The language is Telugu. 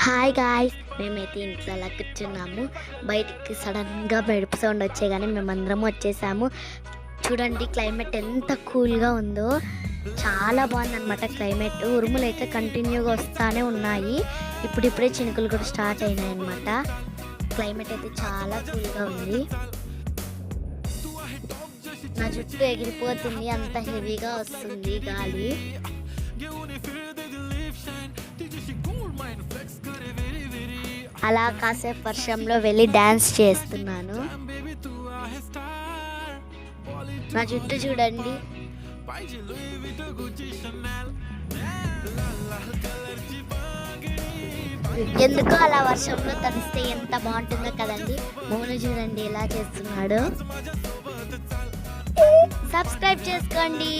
హాయ్ గాయ్స్, మేమైతే ఇంట్లో అలా కూర్చున్నాము. బయటికి సడన్గా మెరుపు సౌండ్ వచ్చే కానీ మేమందరం వచ్చేసాము. చూడండి క్లైమేట్ ఎంత కూల్గా ఉందో, చాలా బాగుందన్నమాట క్లైమేట్. ఉరుములు అయితే కంటిన్యూగా వస్తూనే ఉన్నాయి. ఇప్పుడిప్పుడే చినుకులు కూడా స్టార్ట్ అయినాయి అన్నమాట. క్లైమేట్ అయితే చాలా కూల్గా ఉంది. నా జుట్టు ఎగిరిపోతుంది, అంత హెవీగా వస్తుంది గాలి. అలా కాసేపు వర్షంలో వెళ్ళి డ్యాన్స్ చేస్తున్నాను. నా జుట్టు చూడండి. ఎందుకో అలా వర్షంలో తడిస్తే ఎంత బాగుంటుందో కదండి. మోను చూడండి ఎలా చేస్తున్నాడు. సబ్స్క్రైబ్ చేసుకోండి.